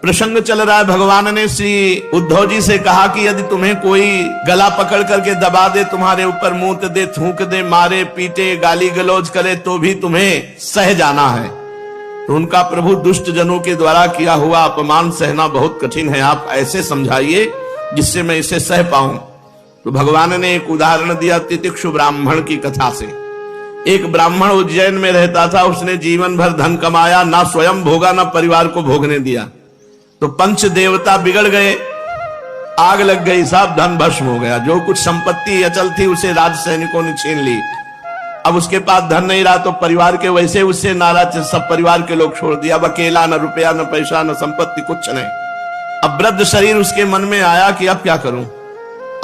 प्रसंग चल रहा है। भगवान ने श्री उद्धव जी से कहा कि यदि तुम्हें कोई गला पकड़ करके दबा दे, तुम्हारे ऊपर मूत दे, थूक दे, मारे पीटे, गाली गलौज करे, तो भी तुम्हें सह जाना है। तो उनका प्रभु दुष्ट जनों के द्वारा किया हुआ अपमान सहना बहुत कठिन है, आप ऐसे समझाइए जिससे मैं इसे सह पाऊं। तो भगवान ने एक उदाहरण दिया तितिक्षु ब्राह्मण की कथा से। एक ब्राह्मण उज्जैन में रहता था, उसने जीवन भर धन कमाया, ना स्वयं भोगा ना परिवार को भोगने दिया। तो पंच देवता बिगड़ गए, आग लग गई, सब धन भस्म हो गया। जो कुछ संपत्ति अचल थी उसे राज सैनिकों ने छीन ली। अब उसके पास धन नहीं रहा तो परिवार के वैसे उससे नाराज, सब परिवार के लोग छोड़ दिया। अब अकेला, न रुपया न पैसा न संपत्ति, कुछ नहीं। अब वृद्ध शरीर उसके मन में आया कि अब क्या करूं,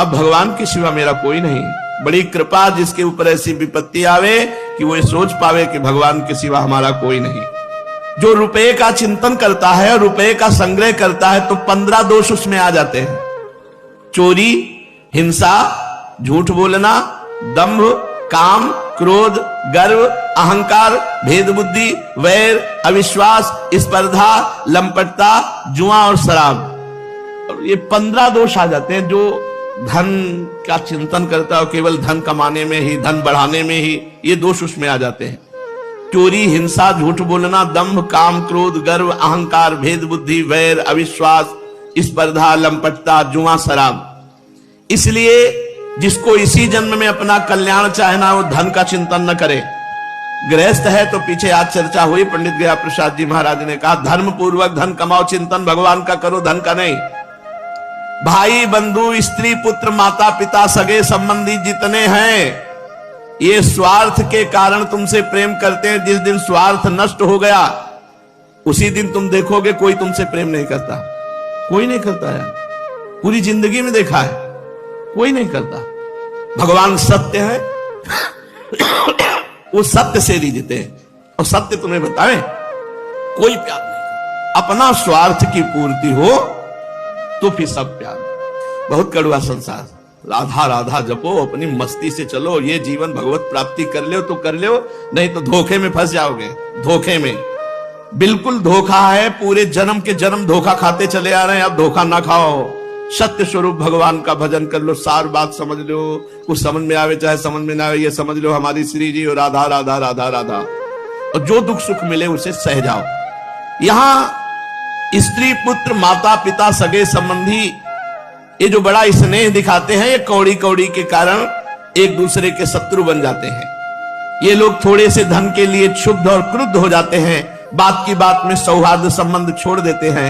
अब भगवान के सिवा मेरा कोई नहीं। बड़ी कृपा जिसके ऊपर ऐसी विपत्ति आवे कि वो सोच पावे कि भगवान के सिवा हमारा कोई नहीं। जो रुपए का चिंतन करता है और रुपए का संग्रह करता है तो 15 दोष उसमें आ जाते हैं। चोरी, हिंसा, झूठ बोलना, दंभ, काम, क्रोध, गर्व, अहंकार, भेद बुद्धि, वैर, अविश्वास, स्पर्धा, लंपटता, जुआ और शराब। ये 15 दोष आ जाते हैं। जो धन का चिंतन करता है केवल धन कमाने में ही, धन बढ़ाने में ही, ये दोष उसमें आ जाते हैं। चोरी, हिंसा, झूठ बोलना, दंभ, काम, क्रोध, गर्व, अहंकार, भेद बुद्धि, वैर, अविश्वास, स्पर्धा, लंपटता, जुआ, शराब। इसलिए जिसको इसी जन्म में अपना कल्याण चाहना, वो धन का चिंतन न करे। गृहस्थ है तो पीछे आज चर्चा हुई, पंडित गया प्रसाद जी महाराज ने कहा धर्म पूर्वक धन कमाओ, चिंतन भगवान का करो, धन का नहीं। भाई बंधु, स्त्री, पुत्र, माता पिता, सगे संबंधी जितने हैं, ये स्वार्थ के कारण तुमसे प्रेम करते हैं। जिस दिन स्वार्थ नष्ट हो गया उसी दिन तुम देखोगे कोई तुमसे प्रेम नहीं करता। कोई नहीं करता है, पूरी जिंदगी में देखा है, कोई नहीं करता। भगवान सत्य है, वो सत्य से रिझते हैं और सत्य तुम्हें बतावे कोई प्यार नहीं। अपना स्वार्थ की पूर्ति हो तो फिर सब प्यार। बहुत कड़वा संसार, राधा राधा जपो, अपनी मस्ती से चलो, ये जीवन भगवत प्राप्ति कर लो तो कर लो, नहीं तो धोखे में फंस जाओगे। धोखे में बिल्कुल धोखा है, पूरे जन्म के जन्म धोखा खाते चले आ रहे हैं। अब धोखा ना खाओ, सत्य स्वरूप भगवान का भजन कर लो, सार बात समझ लो, कुछ समझ में आवे चाहे समझ में ना आवे, ये समझ लो हमारी श्री जी और राधा राधा राधा राधा, और जो दुख सुख मिले उसे सह जाओ। यहां स्त्री, पुत्र, माता पिता, सगे संबंधी, ये जो बड़ा स्नेह दिखाते हैं, ये कौड़ी कौड़ी के कारण एक दूसरे के शत्रु बन जाते हैं। ये लोग थोड़े से धन के लिए क्षुब्ध और क्रुद्ध हो जाते हैं, बात की बात में सौहार्द संबंध छोड़ देते हैं।